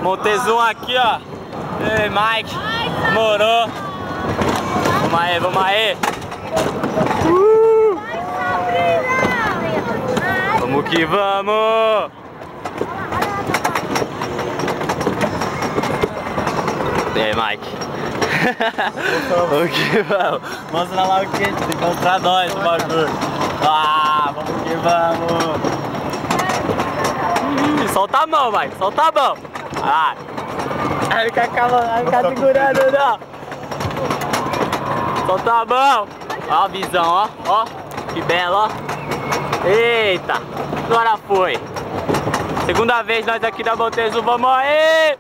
Montezum aqui, ó. Ei, Mike. Morou. Vamos aí, vamos aí. Vamos que vamos. E aí, Mike. Vamos que vamos. Mostra lá o que tem que mostrar nós o bagulho. Ah, vamos que vamos. Solta a mão, Mike. Solta a mão. Vai. Vai ficar segurando, não. Solta a mão. Ó a visão, ó. Ó. Que belo, ó. Eita. Agora foi. Segunda vez nós aqui da Montezum. Vamos aí.